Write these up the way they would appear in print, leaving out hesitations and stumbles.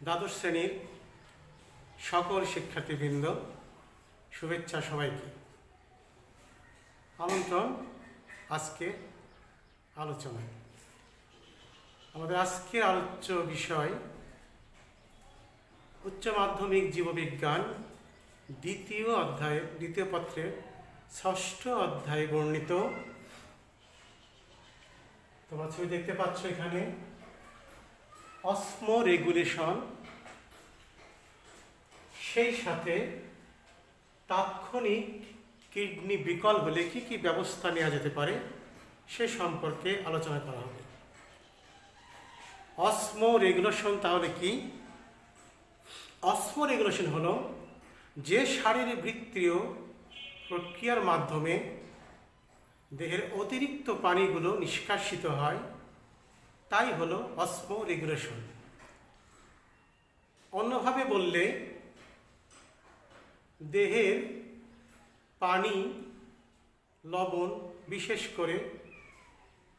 দ্বাদশ শ্রেণীর সকল শিক্ষার্থীবৃন্দ, শুভেচ্ছা সবাইকে। আমন্ত্রণ আজকে আলোচনায়। আমাদের আজকের আলোচ্য বিষয় উচ্চ মাধ্যমিক জীববিজ্ঞান দ্বিতীয় পত্রের ৬ষ্ঠ অধ্যায়ে বর্ণিত। তোমরা ছবি দেখতে পাচ্ছ এখানে অসমো রেগুলেশন, সেই সাথে তাৎক্ষণিক কিডনি বিকল হলে কি কি ব্যবস্থা নেওয়া যেতে পারে সে সম্পর্কে আলোচনা করা হবে। অসমো রেগুলেশন তাহলে কি? অসমো রেগুলেশন হলো যে শারীরবৃত্তীয় প্রক্রিয়ার মাধ্যমে দেহের অতিরিক্ত পানিগুলো নিষ্কাশিত হয়, তাই হলো অসমো রেগুলেশন। অন্যভাবে বললে দেহের পানি, লবণ, বিশেষ করে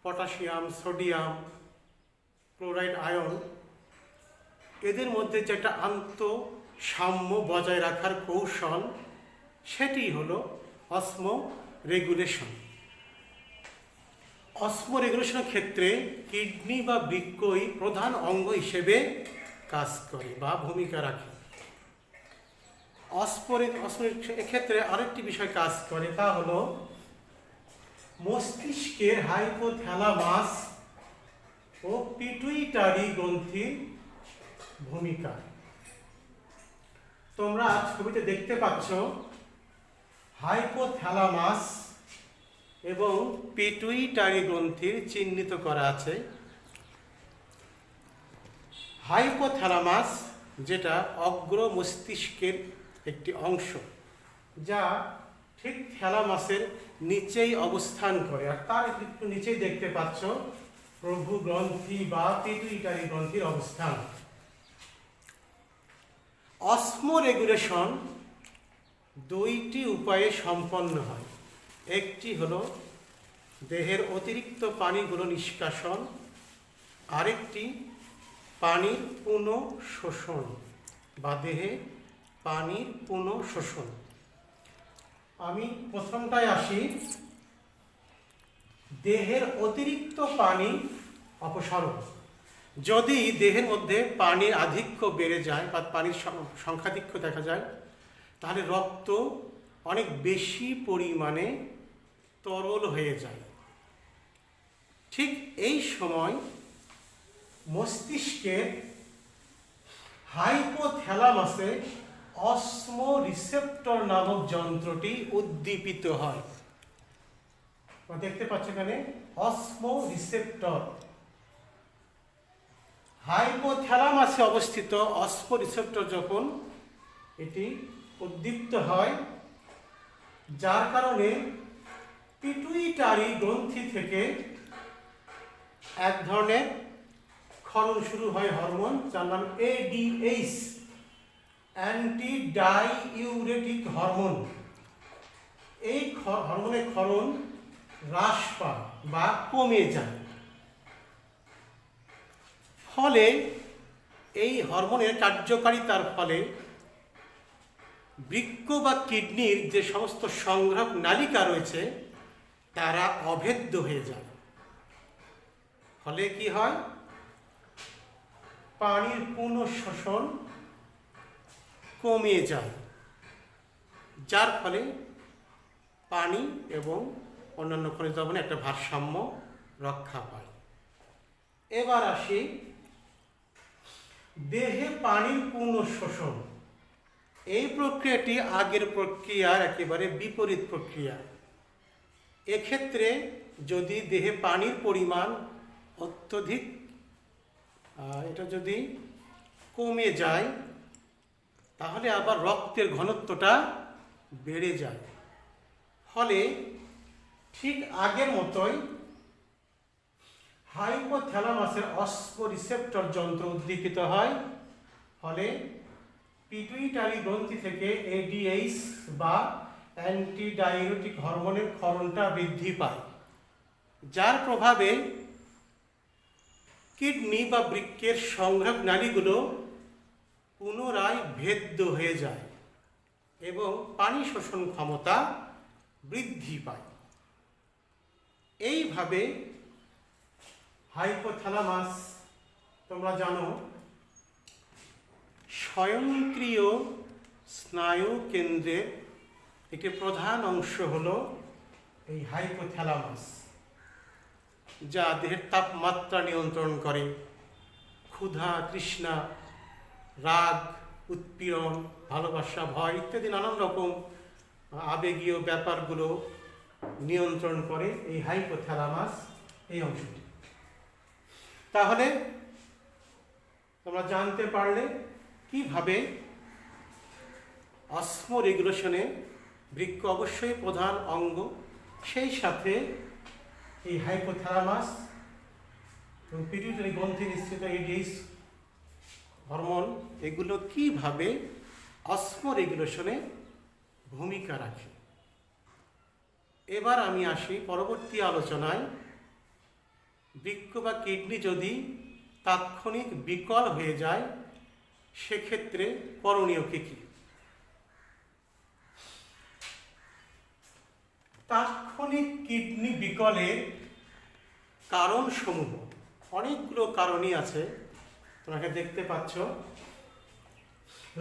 পটাশিয়াম, সোডিয়াম, ক্লোরাইড, আয়ন, এদের মধ্যে যে একটা আন্তঃসাম্য বজায় রাখার কৌশল, সেটি হলো অসমো রেগুলেশন। অসমো রেগুলেশনের ক্ষেত্রে কিডনি বা বৃক্কই প্রধান অঙ্গ হিসেবে কাজ করে বা ভূমিকা রাখে। এক্ষেত্রে আরেকটি বিষয় কাজ করে, তা হলো মস্তিষ্কের হাইপোথ্যালামাস ও পিটুইটারি গ্রন্থির ভূমিকা। তোমরা ছবিতে দেখতে পাচ্ছ হাইপোথ্যালামাস এবং পিটুইটারি গ্রন্থির চিহ্নিত করা আছে। হাইপোথ্যালামাস যেটা অগ্র মস্তিষ্কের একটি অংশ, যা ঠিক থ্যালামাসের নিচেই অবস্থান করে, আর তার একটু নিচেই দেখতে পাচ্ছ প্রভু গ্রন্থি বা পিটুইটারি গ্রন্থির অবস্থান। অসমো রেগুলেশন দুইটি উপায়ে সম্পন্ন হয়। একটি হলো দেহের অতিরিক্ত পানিগুলো নিষ্কাশন, আরেকটি পানির পুনঃশোষণ বা দেহে পানির পুনঃশোষণ। আমি প্রথমটায় আসি, দেহের অতিরিক্ত পানি অপসারণ। যদি দেহের মধ্যে পানির আধিক্য বেড়ে যায় বা পানির সংখ্যাধিক্য দেখা যায়, তাহলে রক্ত অনেক বেশি পরিমাণে তরল হয়ে যায়। ঠিক এই সময় মস্তিষ্কের হাইপোথ্যালামাসে অসমো রিসেপ্টর নামক যন্ত্রটি উদ্দীপিত হয়। দেখতে পাচ্ছ এখানে অসমো রিসেপ্টর। হাইপোথ্যালামাসে অবস্থিত অসমো রিসেপ্টর যখন এটি উদ্দীপ্ত হয়, যার কারণে পিটুইটারি গ্রন্থি থেকে এক ধরনের ক্ষরণ শুরু হয় হরমোন, যার নাম ADH, অ্যান্টি ডাইউরেটিক হরমোন। এই হরমোনের ক্ষরণ হ্রাস পায় বা কমে যায়। ফলে এই হরমোনের কার্যকারিতার ফলে বৃক্ক বা কিডনির যে সমস্ত সংগ্রাহক নালিকা রয়েছে তারা অভেদ্য হয়ে যায়। ফলে কি হয়? পানির পুনঃশোষণ কমে যায়, যার ফলে পানি এবং অন্যান্য খনিজ লবণে একটা ভারসাম্য রক্ষা পায়। এবার আসি দেহে পানির পুনঃশোষণ। এই প্রক্রিয়াটি আগের প্রক্রিয়ার একেবারে বিপরীত প্রক্রিয়া। এক্ষেত্রে যদি দেহে পানির পরিমাণ অত্যধিক এটা যদি কমে যায়, তাহলে আবার রক্তের ঘনত্বটা বেড়ে যায়। ফলে ঠিক আগের মতোই হাইপোথ্যালামাসের অসমো রিসেপ্টর যন্ত্র উদ্দীপিত হয়। ফলে পিটুইটারি গ্রন্থি থেকে ADH বা অ্যান্টি ডাইউরেটিক হরমোনের ক্ষরণটা বৃদ্ধি পায়, যার প্রভাবে কিডনি বা বৃক্কের সংগ্রাহক নালীগুলো পুনরায় ভেদ্য হয়ে যায় এবং পানি শোষণ ক্ষমতা বৃদ্ধি পায়। এইভাবে হাইপোথ্যালামাস, তোমরা জানো, স্বয়ংক্রিয় স্নায়ু কেন্দ্রের একটি প্রধান অংশ হলো এই হাইপোথ্যালামাস, যা দেহের তাপমাত্রা নিয়ন্ত্রণ করে, ক্ষুধা, তৃষ্ণা, রাগ, উৎপীড়ন, ভালোবাসা, ভয় ইত্যাদি নানান রকম আবেগীয় ব্যাপারগুলো নিয়ন্ত্রণ করে এই হাইপোথ্যালামাস, এই অংশটি। তাহলে তোমরা জানতে পারলে কিভাবে অসমো রেগুলেশনে বৃক্ক অবশ্যই প্রধান অঙ্গ, সেই সাথে এই হাইপোথ্যালামাস এবং পিটুইটারি গ্রন্থি নিঃসৃত এডিএস হরমোন এগুলো কিভাবে অসমো রেগুলেশনে ভূমিকা রাখে। এবার আমি আসি পরবর্তী আলোচনায়, বৃক্ক বা কিডনি যদি তাৎক্ষণিক বিকল হয়ে যায় সেক্ষেত্রে করণীয় কী কী। তাৎক্ষণিক কিডনি বিকলের কারণসমূহ, অনেকগুলো কারণই আছে, তোমাকে দেখতে পাচ্ছ।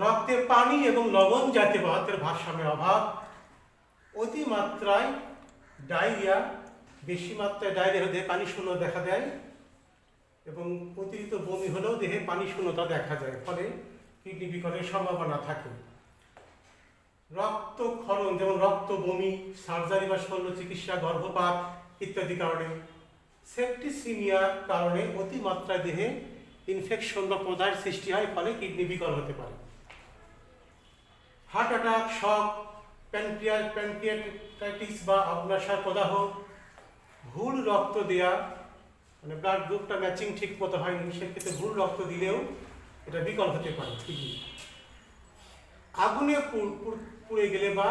রক্তে পানি এবং লবণ জাতীয় পদার্থের ভারসাম্যের অভাব, অতিমাত্রায় ডায়রিয়া, বেশি মাত্রায় ডায়রিয়া দেহে পানি শূন্য দেখা দেয় এবং অতিরিক্ত বমি হলেও দেহে পানি শূন্যতা দেখা যায়, ফলে কিডনি বিকলের সম্ভাবনা থাকে। রক্তক্ষরণ, যেমন রক্ত বমি, সার্জারি বা শল্য চিকিৎসা, গর্ভপাত ইত্যাদি কারণে। সেপ্টিসিমিয়ার কারণে অতিমাত্রায় দেহে ইনফেকশন বা প্রদাহের সৃষ্টি হয়, ফলে কিডনি বিকল হতে পারে। হার্ট অ্যাটাক, শক, প্যানক্রিয়াটাইটিস বা অগ্ন্যাশয় প্রদাহ, ভুল রক্ত দেয়া, মানে ব্লাড গ্রুপটা ম্যাচিং ঠিক মতো হয়নি, সেক্ষেত্রে ভুল রক্ত দিলেও এটা বিকল হতে পারে কিডনি। আগুনে পুড়ে গেলে বা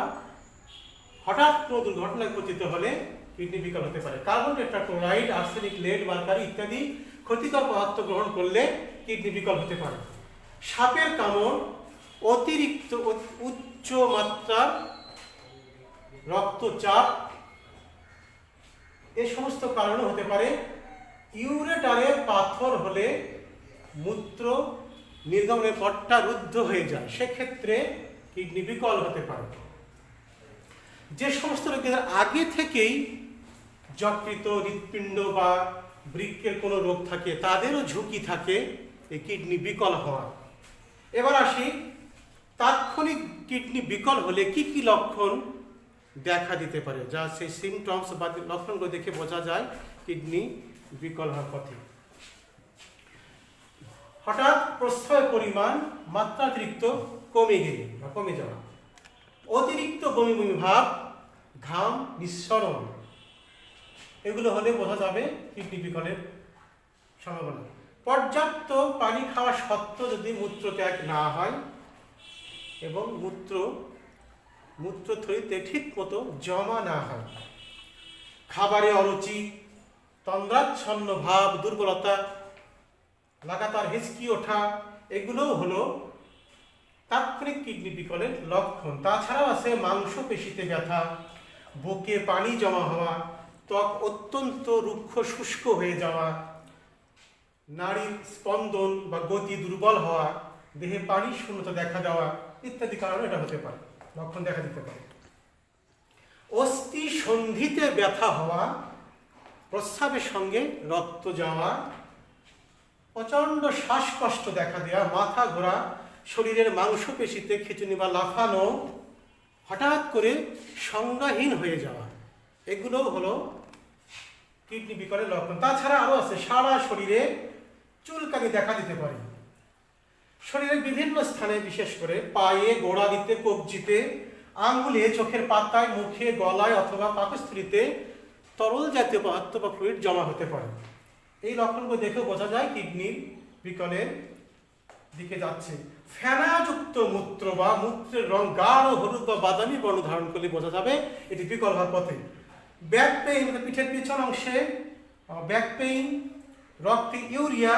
হঠাৎ কোনো দুর্ঘটনায় পতিত হলে কিডনি বিকল হতে পারে। Carbon tetrachloride, arsenic, lead, mercury ইত্যাদি ক্ষতিকর পদার্থ গ্রহণ করলে কিডনি বিকল হতে পারে। সাপের কামড়, অতিরিক্ত উচ্চ মাত্রার রক্তচাপ, এই সমস্ত কারণে হতে পারে। ইউরেটারে পাথর হলে মূত্র নির্গমনের পথটা রুদ্ধ হয়ে যায়, সেক্ষেত্রে কিডনি বিকল হতে পারে। যে সমস্ত রোগীদের আগে থেকেই যকৃত, হৃৎপিণ্ড বা বৃক্কের কোনো রোগ থাকে তাদেরও ঝুঁকি থাকে এই কিডনি বিকল হওয়ার। এবার আসি, তাৎক্ষণিক কিডনি বিকল হলে কি কি লক্ষণ দেখা দিতে পারে, যা সেই সিমটমস বা লক্ষণগুলো দেখে বোঝা যায় কিডনি বিকল হওয়ার পথে। হঠাৎ প্রস্রাবের পরিমাণ মাত্রাতিরিক্ত কমে গেলে বা কমে যাওয়া, অতিরিক্ত বমি বমি ভাব, ঘাম, নিঃসরণ, এগুলো হলে বোঝা যাবে কিডনি বিকলের সম্ভাবনা। পর্যাপ্ত পানি খাওয়া সত্ত্বেও যদি মূত্রত্যাগ না হয় এবং মূত্রথলিতে ঠিক মতো জমা না হয়, খাবারে অরুচি, তন্দ্রাচ্ছন্ন ভাব, দুর্বলতা, লাগাতার হিঁচকি ওঠা, এগুলোও হলো তাৎক্ষণিক কিডনি বিকলের লক্ষণ। তাছাড়াও আছে মাংসপেশিতে ব্যথা, বুকে পানি জমা হওয়া, ত্বক অত্যন্ত রুক্ষ শুষ্ক হয়ে যাওয়া, নাড়ির স্পন্দন বা গতি দুর্বল হওয়া, দেহে পানি শূন্যতা দেখা দেওয়া ইত্যাদি কারণে এটা হতে পারে, লক্ষণ দেখা দিতে পারে। অস্থি সন্ধিতে ব্যথা হওয়া, প্রস্রাবের সঙ্গে রক্ত যাওয়া, প্রচণ্ড শ্বাসকষ্ট দেখা দেওয়া, মাথা ঘোরা, শরীরের মাংসপেশিতে খিঁচুনি বা লাফানো, হঠাৎ করে সংজ্ঞাহীন হয়ে যাওয়া, এগুলোও হলো কিডনি বিকলের লক্ষণ। তাছাড়া আরও আছে, সারা শরীরে চুলকানি দেখা দিতে পারে, শরীরের বিভিন্ন স্থানে, বিশেষ করে পায়ে, গোড়ালিতে, কবজিতে, আঙ্গুলে, চোখের পাতায়, মুখে, গলায় অথবা পাকস্থলীতে তরল জাতীয় পদার্থ বা ফ্লুইড জমা হতে পারে। এই লক্ষণগুলো দেখেও বোঝা যায় কিডনির বিকলের দিকে যাচ্ছে। ফেনাযুক্ত মূত্র বা মূত্রের রং গাঢ় হলুদ বা বাদামি বর্ণ ধারণ করলে বোঝা যাবে এটি বিকল হওয়ার পথে। ব্যাক পেইন, পিঠের পিছন অংশে ব্যাক পেইন, রক্তে ইউরিয়া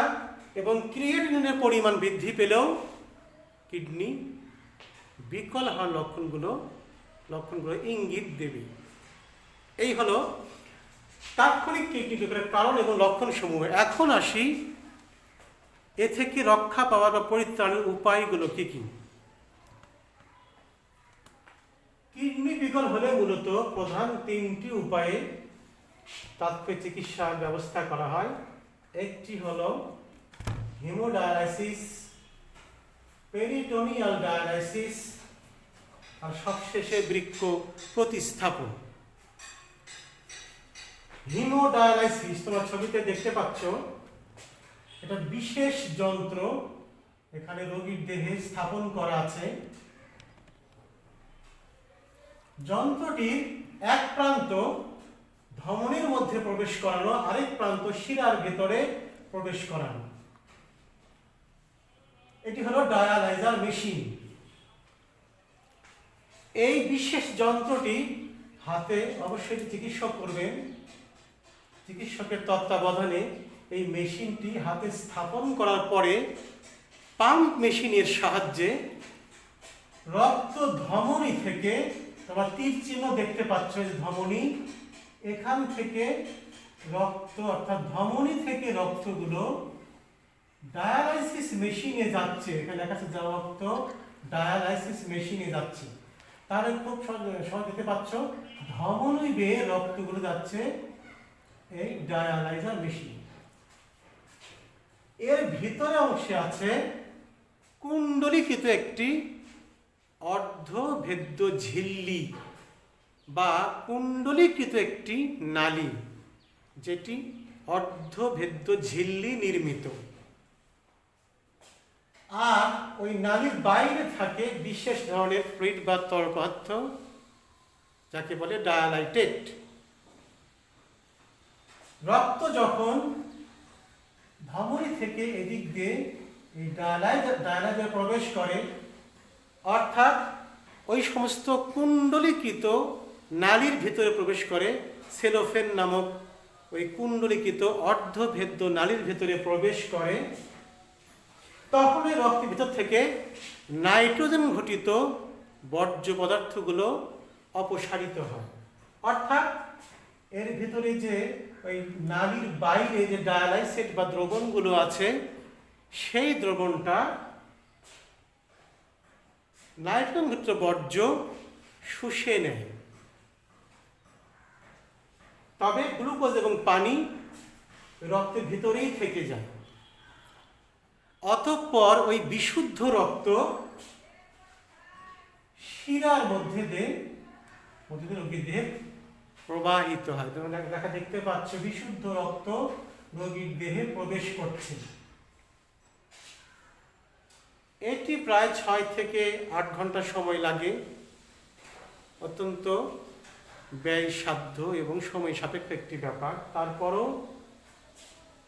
এবং ক্রিয়েটিনিনের পরিমাণ বৃদ্ধি পেলেও কিডনি বিকল হওয়ার লক্ষণগুলো ইঙ্গিত দেবে। এই হলো তাৎক্ষণিক কিডনি বিকলের কারণ এবং লক্ষণ সমূহ। এখন আসি এ থেকে রক্ষা পাওয়ার বা পরিত্রাণের উপায়গুলো কি কি। কিডনি বিকল হলে মূলত প্রধান 3টি উপায়ে তাৎক্ষণিক চিকিৎসার ব্যবস্থা করা হয়। একটি হলো হেমোডায়ালাইসিস, পেরিটোনিয়াল ডায়ালাইসিস, আর সবশেষে বৃক্ক প্রতিস্থাপন। হিমোডায়ালাইসিস তোমরা ছবিতে দেখতে পাচ্ছ, এটা বিশেষ যন্ত্র এখানে রোগীর দেহে স্থাপন করা আছে। যন্ত্রটির এক প্রান্ত ধমনীর মধ্যে প্রবেশ করানো, আরেক প্রান্ত শিরার ভেতরে প্রবেশ করানো। এটি হলো ডায়ালাইজার মেশিন। এই বিশেষ যন্ত্রটি হাতে অবশ্যই চিকিৎসক করবেন। চিকিৎসকের তত্ত্বাবধানে এই মেশিনটি হাতে স্থাপন করার পরে পাম্প মেশিনের সাহায্যে রক্ত ধমনী থেকে, তোমরা তীর চিহ্ন দেখতে পাচ্ছ যে ধমনী, এখান থেকে রক্ত অর্থাৎ ধমনী থেকে রক্তগুলো ডায়ালাইসিস মেশিনে যাচ্ছে। এখানে লেখা আছে রক্ত ডায়ালাইসিস মেশিনে যাচ্ছে। তাহলে খুব সহজ দেখতে পাচ্ছ, ধমনী বেয়ে রক্তগুলো যাচ্ছে এই ডায়ালাইজার মেশিন। এর ভিতরে অংশে আছে কুণ্ডলীকৃত একটি অর্ধভেদ্য ঝিল্লি বা কুণ্ডলীকৃত একটি নালী, যেটি অর্ধভেদ্য ঝিল্লি নির্মিত। আর ওই নালীর বাইরে থাকে বিশেষ ধরনের ফ্লুইড বা তরল পদার্থ, যাকে বলে ডায়ালাইটেট। রক্ত যখন ধমনী থেকে এদিক দিয়ে এই ডায়ালাইজারে প্রবেশ করে, অর্থাৎ ওই সমস্ত কুণ্ডলীকৃত নালীর ভিতরে প্রবেশ করে, সেলোফেন নামক ওই কুণ্ডলীকৃত অর্ধভেদ্য নালীর ভিতরে প্রবেশ করে, তখন ওই রক্তের ভিতর থেকে নাইট্রোজেন ঘটিত বর্জ্য পদার্থগুলো অপসারিত হয়। অর্থাৎ এর ভিতরে যে ওই নালীর বাইরে যে ডায়ালাইসেট বা দ্রবণগুলো আছে, সেই দ্রবণটা নাইট্রোজেন ঘটিত বর্জ্য শুষে নেয়। তবে গ্লুকোজ এবং পানি রক্তের ভিতরেই থেকে যায়। অতঃপর ওই বিশুদ্ধ রক্ত শিরার মধ্যে দিয়ে রোগীর দেহে প্রবাহিত হয়। তোমরা দেখা দেখতে পাচ্ছ, বিশুদ্ধ রক্ত রোগীর দেহে প্রবেশ করছে। এটি প্রায় 6 থেকে 8 ঘন্টা সময় লাগে। অত্যন্ত ব্যয়সাধ্য এবং সময় সাপেক্ষ একটি ব্যাপার। তারপরও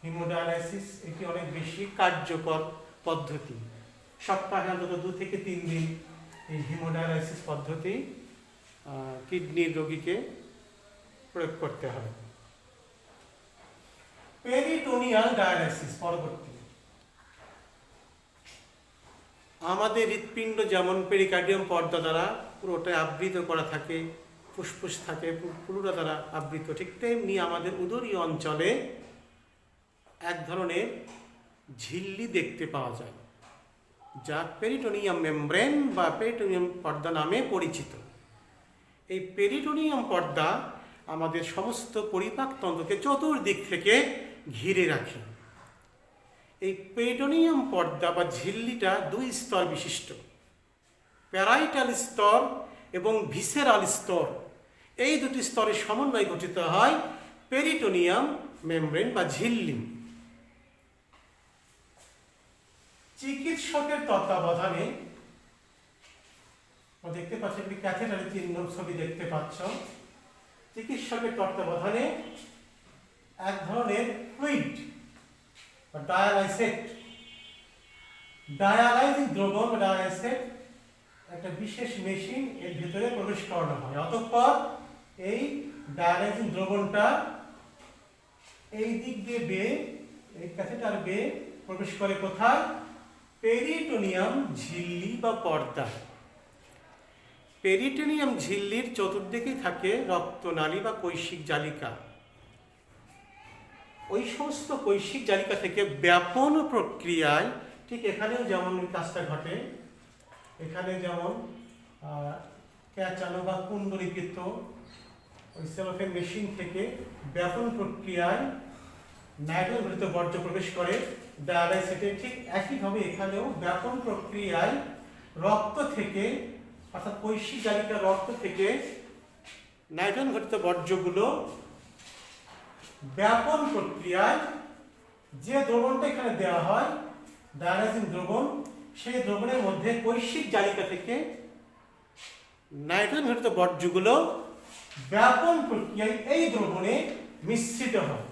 হিমোডায়ালাইসিস এটি অনেক বেশি কার্যকর পদ্ধতি। সপ্তাহে অন্তত 2 থেকে 3 দিন এই হিমোডায়ালাইসিস পদ্ধতি কিডনির রোগীকে প্রয়োগ করতে হয়। পেরিটোনিয়াল ডায়ালাইসিস পরবর্তী। আমাদের হৃৎপিণ্ড যেমন পেরিকার্ডিয়াম পর্দা দ্বারা পুরোটাই আবৃত করা থাকে, ফুসফুস থাকে পুরোটা দ্বারা আবৃত, ঠিক তেমনি আমাদের উদরীয় অঞ্চলে এক ধরনের ঝিল্লি দেখতে পাওয়া যায়, যা পেরিটোনিয়াম মেমব্রেন বা পেরিটোনিয়াম পর্দা নামে পরিচিত। এই পেরিটোনিয়াম পর্দা আমাদের সমস্ত পরিপাকতন্ত্রকে চতুর্দিক থেকে ঘিরে রাখে। এই পেরিটোনিয়াম পর্দা বা ঝিল্লিটা 2 স্তর বিশিষ্ট, প্যারাইটাল স্তর এবং ভিসেরাল স্তর। এই 2টি স্তরের সমন্বয়ে গঠিত হয় পেরিটোনিয়াম মেমব্রেন বা ঝিল্লি। চিকিৎসকের তত্ত্বাবধানে দেখতে পাচ্ছ, একটি ক্যাথেটারের চিহ্ন ছবি দেখতে পাচ্ছ। চিকিৎসকের তত্ত্বাবধানে এক ধরনের ফ্লুইড বা ডায়ালাইসেট, ডায়ালাইজিং দ্রবণ বা ডায়ালাইসেট একটা বিশেষ মেশিন এর ভিতরে প্রবেশ করানো হয়। অতঃপর এই ডায়ালাইজিং দ্রবণটা এই দিক দিয়ে বেয়ে, এই ক্যাথেটার বেয়ে প্রবেশ করে কোথায়? পেরিটোনিয়াম ঝিল্লি বা পর্দা। পেরিটোনিয়াম ঝিল্লির চতুর্দিকেই থাকে রক্তনালী বা কৈশিক জালিকা। ওই সমস্ত কৈশিক জালিকা থেকে ব্যাপন প্রক্রিয়ায়, ঠিক এখানেও যেমন কাজটা ঘটে, এখানে যেমন ক্যাচানো বা কুণ্ডলীকৃত ওই সেলোফেন মেশিন থেকে ব্যাপন প্রক্রিয়ায় নাইট্রোজেন ঘটিত বর্জ্য প্রবেশ করে ডায়ালাইসিসে, ঠিক একইভাবে এখানেও ব্যাপন প্রক্রিয়ায় রক্ত থেকে, অর্থাৎ কৈশিক জালিকা রক্ত থেকে নাইট্রোজেন ঘটিত বর্জ্যগুলো ব্যাপন প্রক্রিয়ায় যে দ্রবণটা এখানে দেওয়া হয় ডায়ালাইসিন দ্রবণ, সেই দ্রবণের মধ্যে কৈশিক জালিকা থেকে নাইট্রোজেন ঘটিত বর্জ্যগুলো ব্যাপন প্রক্রিয়ায় এই দ্রবণে মিশ্রিত হয়।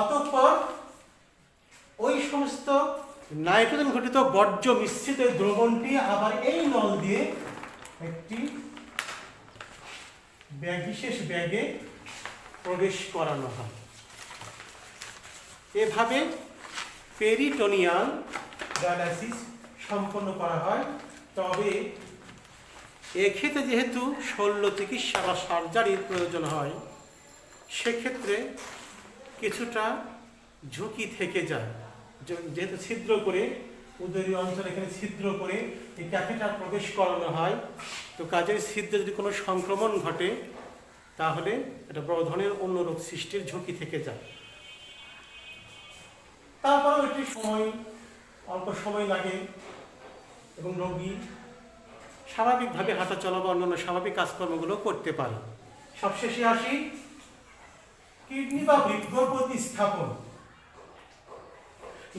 অতঃপর ওই সমস্ত নাইট্রোজেন ঘটিত বর্জ্য মিশ্রিত দ্রবণটি আবার এই নল দিয়ে একটি বিশেষ ব্যাগে প্রবেশ করানো হয়। এভাবে পেরিটোনিয়াল ডায়ালাইসিস সম্পন্ন করা হয়। তবে এক্ষেত্রে যেহেতু শল্য চিকিৎসা বা সার্জারির প্রয়োজন হয়, সেক্ষেত্রে কিছুটা ঝুঁকি থেকে যায়। যেহেতু ছিদ্র করে উদরীয় অঞ্চল এখানে ছিদ্র করে এই ক্যাথেটার প্রবেশ করানো হয়, তো কাজের ছিদ্রে যদি কোনো সংক্রমণ ঘটে তাহলে এটা বড় ধরনের অন্য রোগ সৃষ্টির ঝুঁকি থেকে যায়। তারপরেও এটি অল্প সময় লাগে এবং রোগী স্বাভাবিকভাবে হাঁটা চলা বা অন্যান্য স্বাভাবিক কাজকর্মগুলো করতে পারে। সবশেষে আসি কিডনি বা বৃক্ক প্রতিস্থাপন।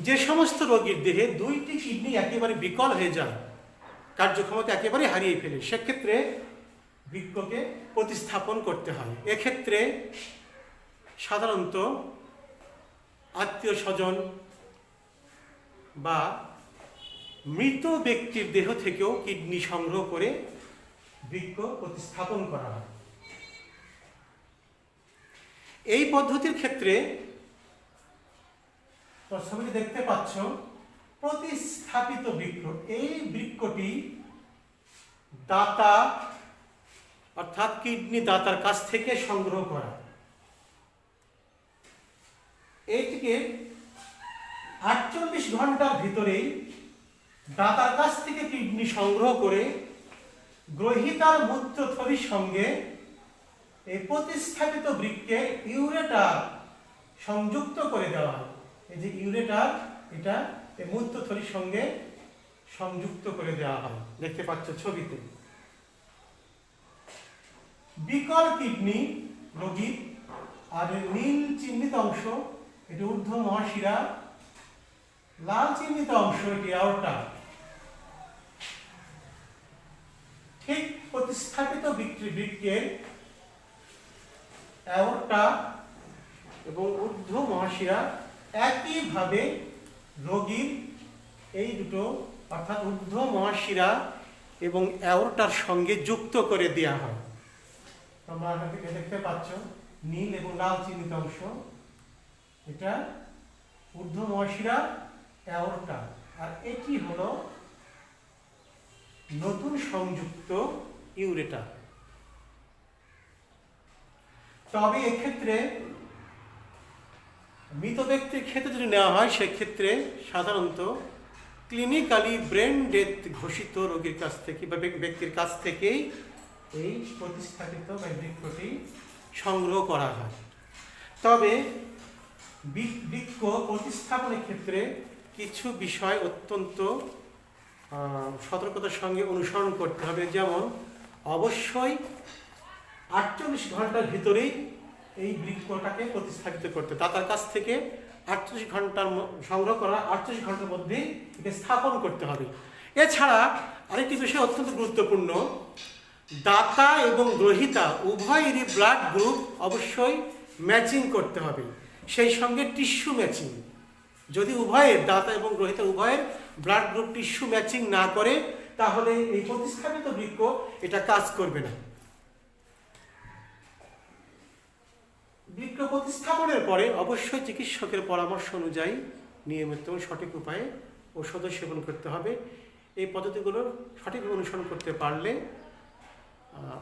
যে সমস্ত রোগীর দেহে দুইটি কিডনি একেবারে বিকল হয়ে যায়, কার্যক্ষমতা একেবারে হারিয়ে ফেলে, সেক্ষেত্রে বৃক্ককে প্রতিস্থাপন করতে হয়। এক্ষেত্রে সাধারণত আত্মীয় স্বজন বা মৃত ব্যক্তির দেহ থেকেও কিডনি সংগ্রহ করে বৃক্ক প্রতিস্থাপন করা হয়। এই পদ্ধতির ক্ষেত্রে ছবিটি দেখতে পাচ্ছ, প্রতিস্থাপিত বৃক্ক, এই বৃক্কটি দাতা অর্থাৎ কিডনি দাতার কাছ থেকে সংগ্রহ করা। এইটিকে 48 ঘন্টার ভিতরেই দাতার কাছ থেকে কিডনি সংগ্রহ করে গ্রহীতার মূত্রথলির সঙ্গে এই প্রতিস্থাপিত বৃক্কে ইউরেটার সংযুক্ত করে দেওয়া হয়। এই যে ইউরেটার, এটা এই মূত্রথলির সঙ্গে সংযুক্ত করে দেওয়া হয়, দেখতে পাচ্ছ ছবিতে। বিকল কিডনি রোগীর আর নীল চিহ্নিত অংশ এটি ঊর্ধ্ব মহাশিরা, লাল চিহ্নিত অংশ এটি আওরটা। ঠিক প্রতিস্থাপিত বৃক্কের অ্যাওরটা এবং ঊর্ধ্ব মহাশিরা একইভাবে রোগীর এই দুটো অর্থাৎ ঊর্ধ্ব মহাশিরা এবং অ্যাওরটার সঙ্গে যুক্ত করে দেওয়া হয়। তোমরা এখান থেকে দেখতে পাচ্ছ নীল এবং লাল চিহ্নিত অংশ, এটা ঊর্ধ্ব মহাশিরা, অ্যাওরটা, আর এটি হলো নতুন সংযুক্ত ইউরেটার। তবে এক্ষেত্রে মৃত ব্যক্তির ক্ষেত্রে যদি নেওয়া হয়, সেক্ষেত্রে সাধারণত ক্লিনিক্যালি ব্রেন ডেথ ঘোষিত রোগীর কাছ থেকে বা ব্যক্তির কাছ থেকেই এই প্রতিস্থাপিত বা বৃক্কটি সংগ্রহ করা হয়। তবে বৃক্ক প্রতিস্থাপনের ক্ষেত্রে কিছু বিষয় অত্যন্ত সতর্কতার সঙ্গে অনুসরণ করতে হবে। যেমন অবশ্যই 48 ঘন্টার ভিতরেই এই বৃক্কটাকে প্রতিস্থাপিত করতে, তার কাছ থেকে 48 ঘন্টার সংগ্রহ করা 48 ঘন্টার মধ্যে একে স্থাপন করতে হবে। এছাড়া আরেকটি বিষয় অত্যন্ত গুরুত্বপূর্ণ, দাতা এবং গ্রহীতা উভয়েরই ব্লাড গ্রুপ অবশ্যই ম্যাচিং করতে হবে, সেই সঙ্গে টিস্যু ম্যাচিং। যদি উভয়ের, দাতা এবং গ্রহীতা উভয়ের ব্লাড গ্রুপ টিস্যু ম্যাচিং না করে, তাহলে এই প্রতিস্থাপিত বৃক্ক এটা কাজ করবে না। বৃক্ক প্রতিস্থাপনের পরে অবশ্যই চিকিৎসকের পরামর্শ অনুযায়ী নিয়মিত সঠিক উপায়ে ওষুধও সেবন করতে হবে। এই পদ্ধতিগুলো সঠিকভাবে অনুসরণ করতে পারলে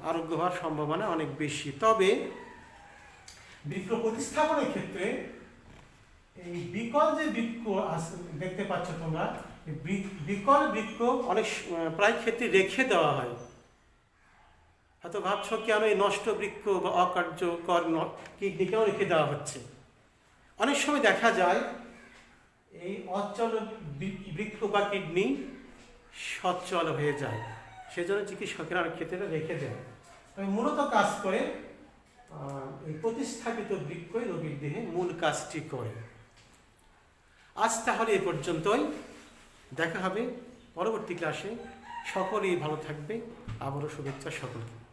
আরোগ্য হওয়ার সম্ভাবনা অনেক বেশি। তবে বৃক্ক প্রতিস্থাপনের ক্ষেত্রে এই বিকল যে বৃক্ক দেখতে পাচ্ছ তোমরা, বিকল বৃক্ক অনেক প্রায় ক্ষেত্রে রেখে দেওয়া হয়। হয়তো ভাবছ কেন এই নষ্ট বৃক্ক বা অকার্যকর কিডনি কেন রেখে দেওয়া হচ্ছে। অনেক সময় দেখা যায় এই অচল বৃক্ক বা কিডনি সচল হয়ে যায়, সেজন্য চিকিৎসকেরা অনেক ক্ষেত্রে রেখে দেয়। তবে মূলত কাজ করে এই প্রতিস্থাপিত বৃক্ষই রোগীর দেহে মূল কাজটি করে। আজ তাহলে এ পর্যন্তই, দেখা হবে পরবর্তী ক্লাসে। সকলেই ভালো থাকবে, আবারও শুভেচ্ছা সকলকে।